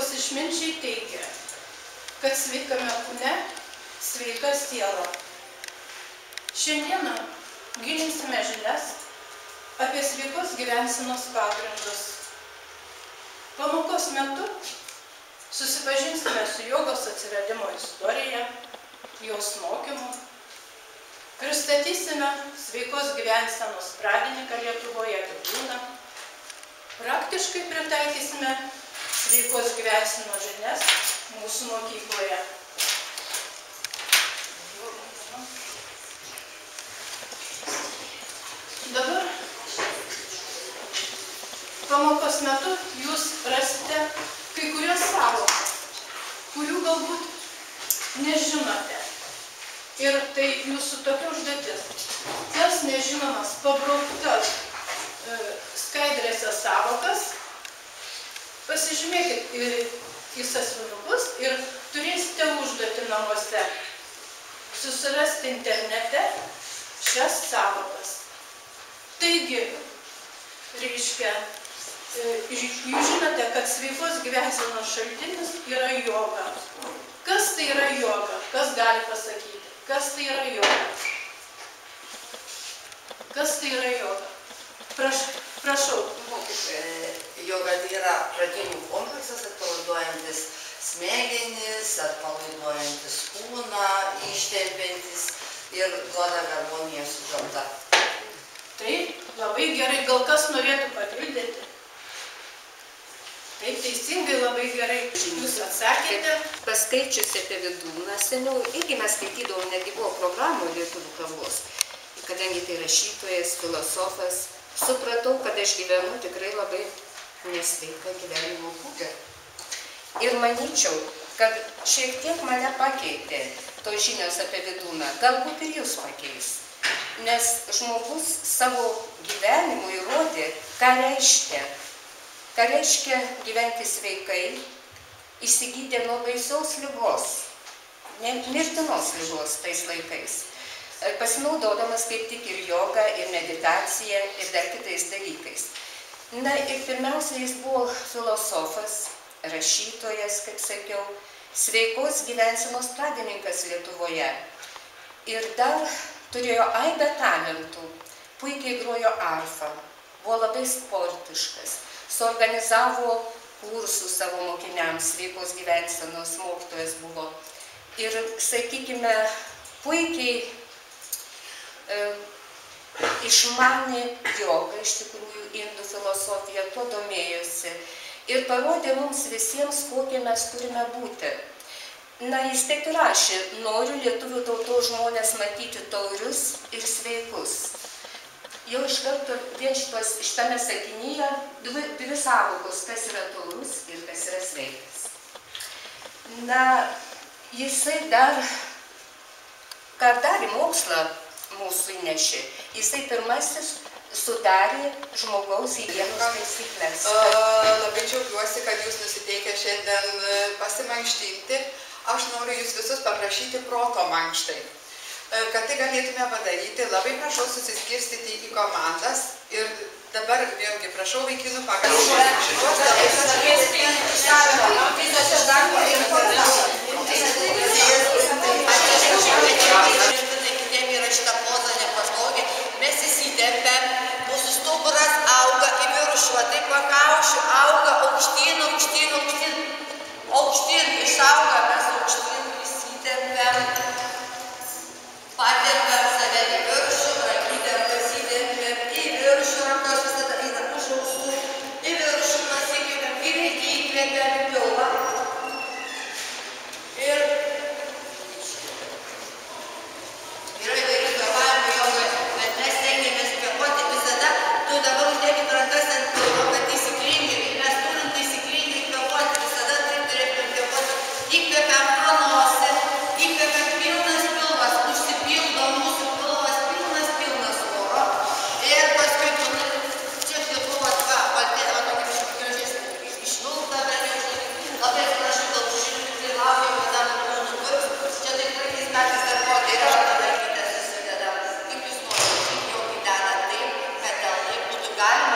sveikos išminčiai teigia, kad sveikame kūne sveika siela. Šiandieną gilinsime žinias apie sveikos gyvensenos pagrindus. Pamokos metu susipažinsime su jogos atsiradimo istorija, jos mokymu, pristatysime sveikos gyvensenos pradininką Lietuvoje Vydūną, praktiškai pritaikysime sveikos gyvensenos žinias mūsų mokykloje. Dabar pamokos metu jūs rasite kai kurias sąvokas, kurių galbūt nežinote. Ir tai jūsų tokia užduotis. Tas nežinomas pabrauktas skaidrėse sąvokas pasižymėkit į sąsiuvinukus ir turėsite užduotį namuose susirasti internete šias sąvokas. Taigi, reiškia, jūs žinote, kad sveikos gyvensenos šaltinis yra joga. Kas tai yra joga? Kas gali pasakyti? Kas tai yra joga? Kas tai yra joga? Prašau. Joga tai yra pratimų kompleksas, atpalaiduojantis smegenis, atpalaiduojantis kūną, ištempiantis ir duoda harmoniją su gamta. Taip, labai gerai. Gal kas norėtų papildyti? Taip, teisingai, labai gerai. Jūs atsakėte. Paskaičiusi apie Vydūną seniau, irgi mes skaitydavom, netgi buvo programų lietuvių kalbos. Kadangi tai rašytojas, filosofas, supratau, kad aš gyvenu tikrai labai nesveiką gyvenimo būdą. Ir manyčiau, kad šiek tiek mane pakeitė tos žinios apie Vydūną. Galbūt ir jūs pakeis. Nes žmogus savo gyvenimu įrodė, ką reiškia gyventi sveikai, įsigydė nuo baisios ligos, mirtinos ligos tais laikais, pasinaudodamas kaip tik ir jogą, ir meditaciją, ir dar kitais dalykais. Na ir pirmiausia, jis buvo filosofas, rašytojas, kaip sakiau, sveikos gyvensenos pradininkas Lietuvoje. Ir dar turėjo aibę talentų, puikiai grojo arfą, buvo labai sportiškas, suorganizavo kursus savo mokiniams, sveikos gyvensenos mokytojas buvo. Ir, sakykime, puikiai išmanė jogą, iš tikrųjų, indų filosofiją, tuo domėjosi. Ir parodė mums visiems, kokie mes turime būti. Na, jis taip ir rašė, noriu lietuvių tautos žmonės matyti taurius ir sveikus. Jau iš karto vien šitame sakinyje dvi sąvokos, kas yra taurus ir kas yra sveikas. Na, jisai dar, ką dar į mokslą mūsų įnešė, jisai pirmasis sudarė žmogaus higienos taisyklės. Labai džiaugiuosi, kad jūs nusiteikę šiandien pasimankštinti. Aš noriu jūs visus paprašyti proto mankštai. Kad tai galėtume padaryti, labai prašau susiskirstyti į komandas. Ir dabar vėlgi prašau vaikinų pagalbos. Kitiem yra šitą pozą nepatogi. Mes įsitempiam, mūsų stuburas auga į viršų, tai pakaušiu auga aukštyn, aukštyn, aukštyn. Aukštyn išauga, mes aukštyn įsitempiam, patempiam save į viršų, rankytėm pasitempiam į viršų, rankos visada eina už ausų, į viršų pasikėpiam, giliai įkvėpiam į pilvą. Ir yra įvairių kvėpavimų jogoje, bet mes stengiamės kvėpuoti visada, tu dabar uždėkit rankas ant pilvo, kad taisyklingai, mes turim taisyklingai kvėpuoti visada. Įkvėpiam pro nosį, įkvėpiam pilnas pilvas, užsipildo mūsų pilvas, pilnas oro. Ir paskui čia kvėpuot, va tokia gražesnė, išvilkta, bet labai prašau, gal užilgti laukiam, kad dar nupirks. Čia taip praeitais metais darbuotojai ir aš padarykite susideda. Kaip jūs norite, kaip jau įdeda taip, kad dėl tai būtų galima